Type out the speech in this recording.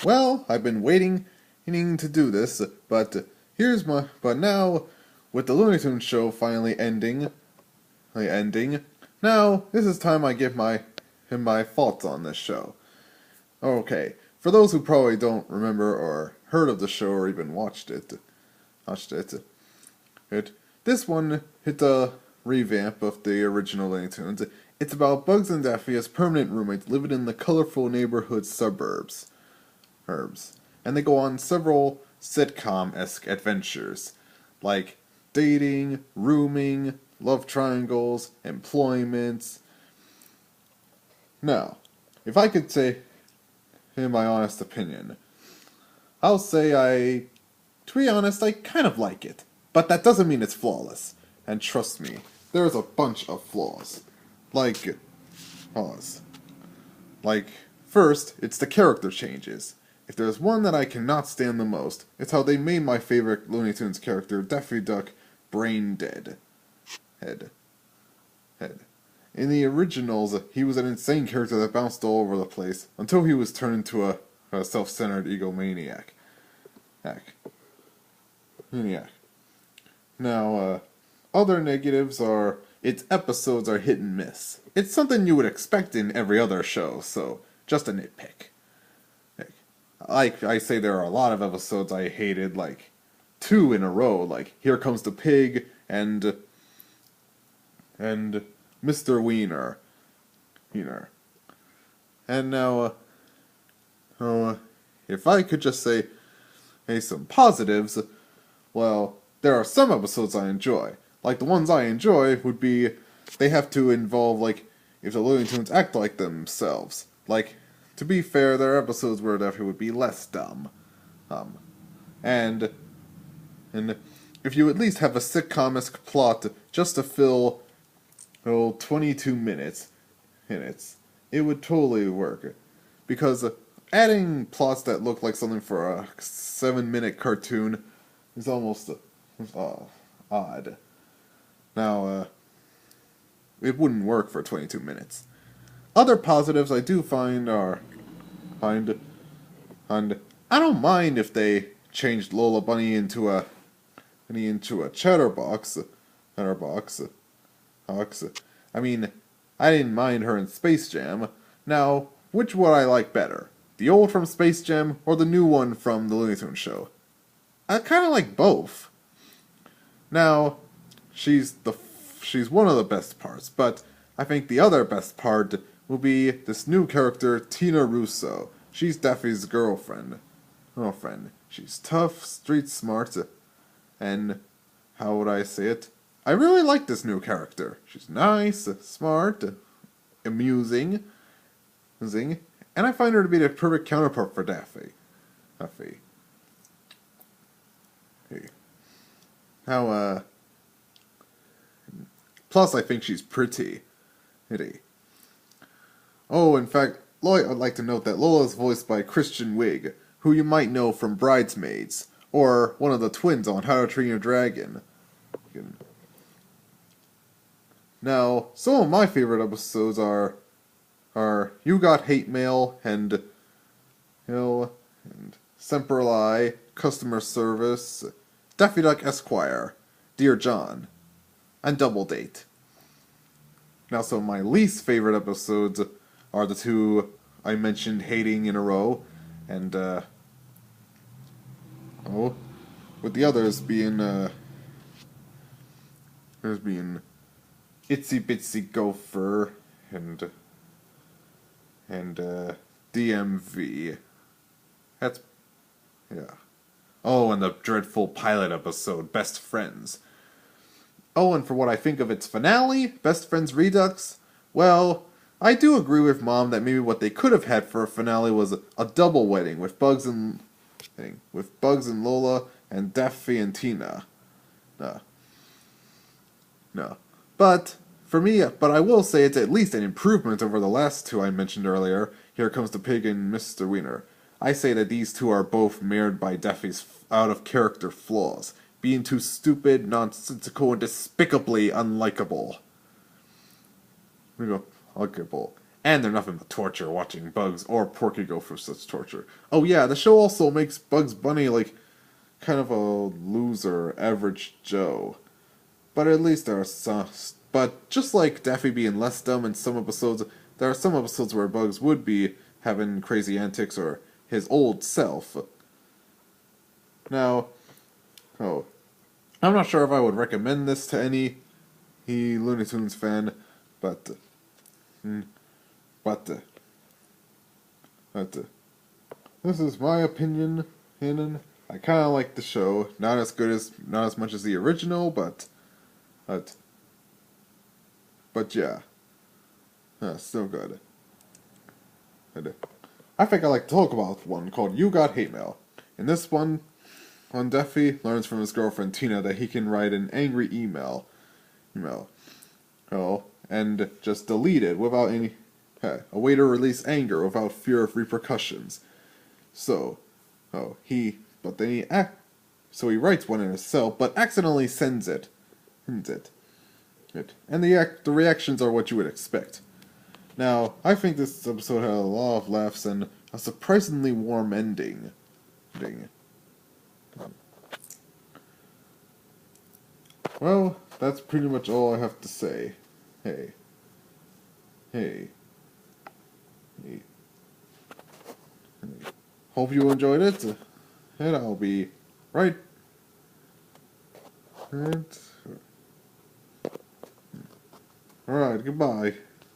Well, I've been waiting to do this, but now, with the Looney Tunes show finally ending, now this is time I give my thoughts on this show. Okay, for those who probably don't remember or heard of the show or even watched it, this one hit a revamp of the original Looney Tunes. It's about Bugs and Daffy as permanent roommates living in the colorful neighborhood suburbs. And they go on several sitcom-esque adventures, like dating, rooming, love triangles, employments. Now, if I could say in my honest opinion, I'll say to be honest, I kind of like it. But that doesn't mean it's flawless. And trust me, there's a bunch of flaws. Like, first, it's the character changes. If there's one that I cannot stand the most, it's how they made my favorite Looney Tunes character, Daffy Duck, brain dead. Head. In the originals, he was an insane character that bounced all over the place, until he was turned into a self-centered egomaniac. Now, other negatives are its episodes are hit and miss. It's something you would expect in every other show, so just a nitpick. Like I say, there are a lot of episodes I hated, like 2 in a row, like Here Comes the Pig and Mr. Wiener. And now, if I could just say some positives, well, there are some episodes I enjoy. Like, the ones I enjoy would be, they have to involve, like, if the Looney Tunes act like themselves. Like, to be fair, there are episodes where Daffy would be less dumb. And if you at least have a sitcom-esque plot just to fill 22 minutes, it would totally work. Because adding plots that look like something for a 7-minute cartoon is almost odd. Now, it wouldn't work for 22 minutes. Other positives I do find are, and I don't mind if they changed Lola Bunny into a chatterbox. I mean, I didn't mind her in Space Jam. Now, which would I like better? The old from Space Jam or the new one from the Looney Tunes show? I kind of like both. Now, she's one of the best parts, but I think the other best part will be this new character, Tina Russo. She's Daffy's girlfriend. She's tough, street smart, and how would I say it? I really like this new character. She's nice, smart, amusing, and I find her to be the perfect counterpart for Daffy. How, plus I think she's pretty. Oh, in fact, I'd like to note that Lola is voiced by Christian Wiig, who you might know from Bridesmaids, or one of the twins on How to Train Your Dragon. Now, some of my favorite episodes are You Got Hate Mail and Semper Lie, Customer Service, Daffy Duck Esquire, Dear John, and Double Date. Now, some of my least favorite episodes are the 2 I mentioned hating in a row, and with the others being Itsy Bitsy Gopher and DMV. Yeah. Oh, and the dreadful pilot episode, Best Friends. Oh, and for what I think of its finale, Best Friends Redux, well, I do agree with Mom that maybe what they could have had for a finale was a double wedding with Bugs and Lola and Daffy and Tina. No. But I will say it's at least an improvement over the last 2 I mentioned earlier, Here Comes the Pig and Mr. Wiener. I say that these 2 are both marred by Daffy's out-of-character flaws, being too stupid, nonsensical, and despicably unlikable. And they're nothing but torture watching Bugs or Porky go through such torture. Oh yeah, the show also makes Bugs Bunny like kind of a loser, average Joe. But at least there are some. But just like Daffy being less dumb in some episodes, there are some episodes where Bugs would be having crazy antics or his old self. Now, oh, I'm not sure if I would recommend this to any Looney Tunes fan, but, but, but, this is my opinion, and I kind of like the show. Not as much as the original, but yeah, still good. I think I like to talk about one called You Got Hate Mail. In this one, Daffy learns from his girlfriend Tina that he can write an angry email, and just delete it without a way to release anger without fear of repercussions. So, so he writes one in his cell, but accidentally sends it. And the reactions are what you would expect. Now, I think this episode had a lot of laughs and a surprisingly warm ending. Well, that's pretty much all I have to say. Hey. Hope you enjoyed it, and I'll be right. Alright, goodbye.